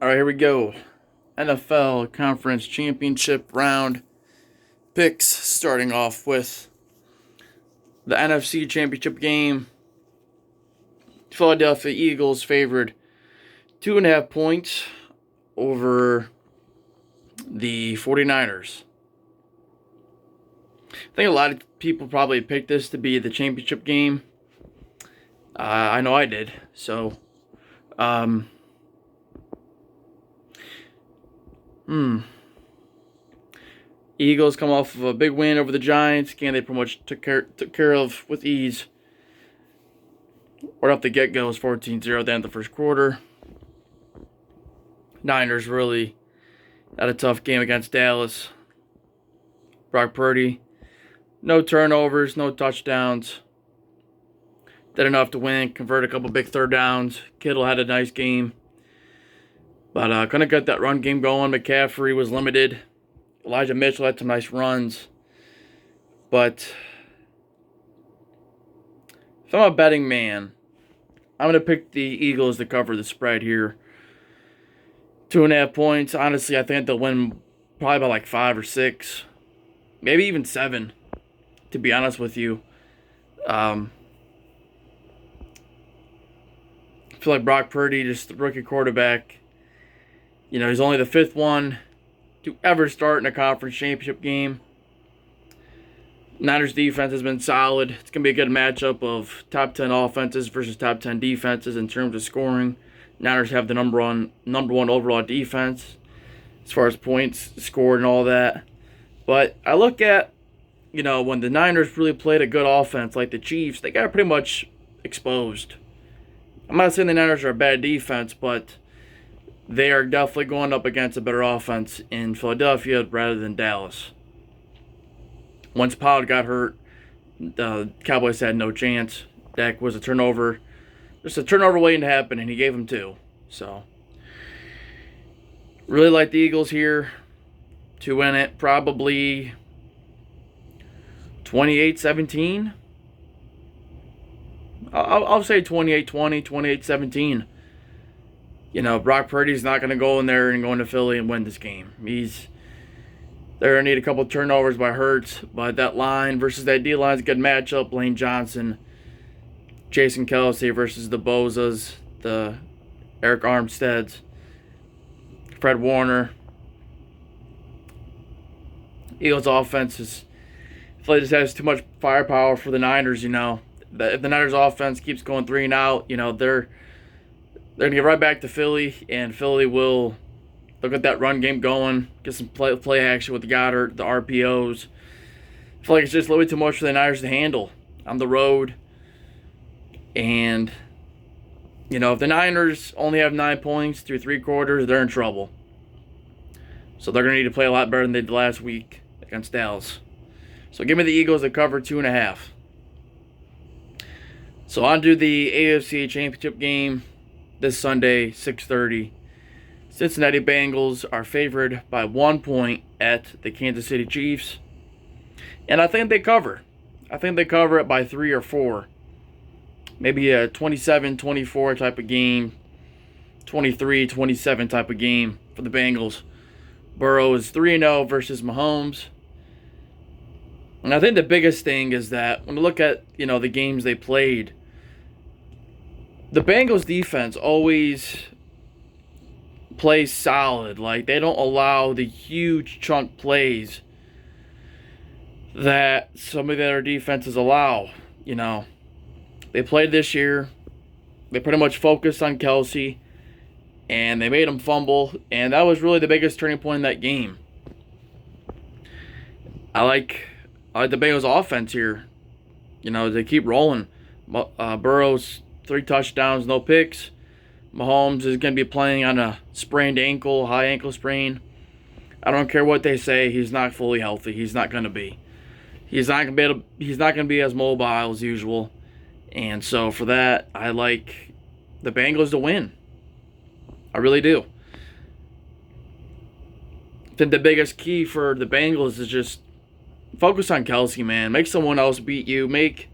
All right, here we go. NFL Conference Championship round picks, starting off with the NFC Championship game. Philadelphia Eagles favored 2.5 points over the 49ers. I think a lot of people probably picked this to be the championship game. I know I did. So, Eagles come off of a big win over the Giants. Game they pretty much took care of with ease. Right off the get-go, it was 14-0 at the end of the first quarter. Niners really had a tough game against Dallas. Brock Purdy, no turnovers, no touchdowns. Did enough to win, convert a couple big third downs. Kittle had a nice game. But couldn't get that run game going. McCaffrey was limited. Elijah Mitchell had some nice runs. But if I'm a betting man, I'm going to pick the Eagles to cover the spread here. 2.5 points. Honestly, I think they'll win probably by like 5 or 6. Maybe even 7, to be honest with you. I feel like Brock Purdy, just the rookie quarterback, he's only the 5th one to ever start in a conference championship game. Niners defense has been solid. It's going to be a good matchup of top 10 offenses versus top 10 defenses in terms of scoring. Niners have the number one overall defense as far as points scored and all that. But I look at, when the Niners really played a good offense like the Chiefs, they got pretty much exposed. I'm not saying the Niners are a bad defense, but they are definitely going up against a better offense in Philadelphia rather than Dallas. Once Pollard got hurt, the Cowboys had no chance. Dak was just a turnover waiting to happen, and he gave them 2. So, really like the Eagles here to win it. Probably 28-17. I'll say 28-20, 28-17. Brock Purdy's not going to go in there and go into Philly and win this game. They're going to need a couple turnovers by Hurts, but that line versus that D-line is a good matchup. Lane Johnson, Jason Kelce versus the Bozas, the Eric Armsteads, Fred Warner. Eagles offense just has too much firepower for the Niners, If the Niners offense keeps going 3 and out, they're going to get right back to Philly, and Philly will look at that run game going, get some play action with the Goddard, the RPOs. I feel like it's just a little bit too much for the Niners to handle on the road. And, if the Niners only have 9 points through 3 quarters, they're in trouble. So they're going to need to play a lot better than they did last week against Dallas. So give me the Eagles to cover 2.5. So on to the AFC Championship game this Sunday, 6:30. Cincinnati Bengals are favored by 1 point at the Kansas City Chiefs. And I think they cover. I think they cover it by 3 or 4. Maybe a 27-24 type of game. 23-27 type of game for the Bengals. Burrow is 3-0 versus Mahomes. And I think the biggest thing is that when you look at, the games they played, the Bengals defense always plays solid. Like, they don't allow the huge chunk plays that some of the other defenses allow. They played this year. They pretty much focused on Kelce, and they made him fumble, and that was really the biggest turning point in that game. I like the Bengals offense here. They keep rolling. Burrow's 3 touchdowns, no picks. Mahomes is going to be playing on a sprained ankle, high ankle sprain. I don't care what they say. He's not fully healthy. He's not going to be. He's not going to be as mobile as usual. And so for that, I like the Bengals to win. I really do. I think the biggest key for the Bengals is just focus on Kelce, man. Make someone else beat you. Make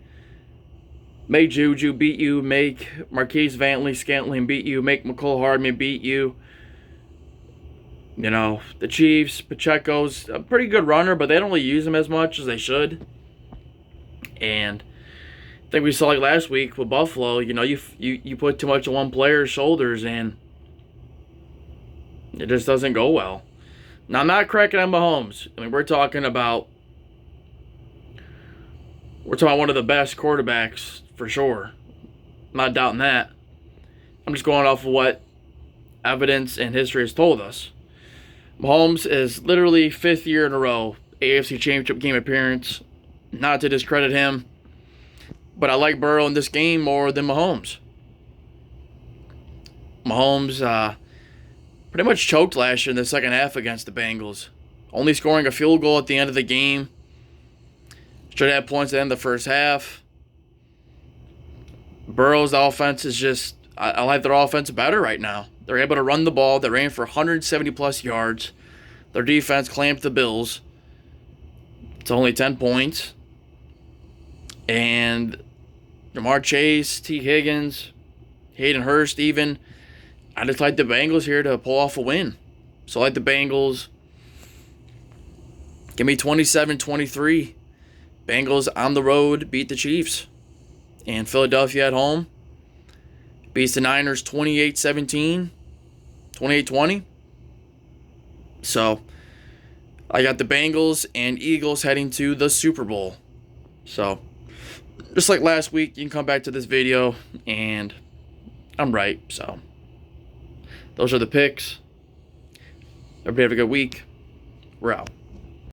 Juju beat you. Make Marquise Scantling beat you. Make McCole Hardman beat you. You know, the Chiefs, Pacheco's a pretty good runner, but they don't really use him as much as they should. And I think we saw like last week with Buffalo, you know, you put too much on one player's shoulders and it just doesn't go well. Now, I'm not cracking on Mahomes. I mean, we're talking about one of the best quarterbacks for sure. I'm not doubting that. I'm just going off of what evidence and history has told us. Mahomes is literally 5th year in a row AFC Championship game appearance. Not to discredit him, but I like Burrow in this game more than Mahomes. Mahomes pretty much choked last year in the second half against the Bengals. Only scoring a field goal at the end of the game. Should have points at the end of the first half. Burrow's offense is just, I like their offense better right now. They're able to run the ball. They ran for 170-plus yards. Their defense clamped the Bills. It's only 10 points. And Jamar Chase, T. Higgins, Hayden Hurst even. I just like the Bengals here to pull off a win. So I like the Bengals. Give me 27-23. Bengals on the road beat the Chiefs. And Philadelphia at home beats the Niners 28-17, 28-20. So I got the Bengals and Eagles heading to the Super Bowl. So just like last week, you can come back to this video and I'm right. So those are the picks. Everybody have a good week. We're out.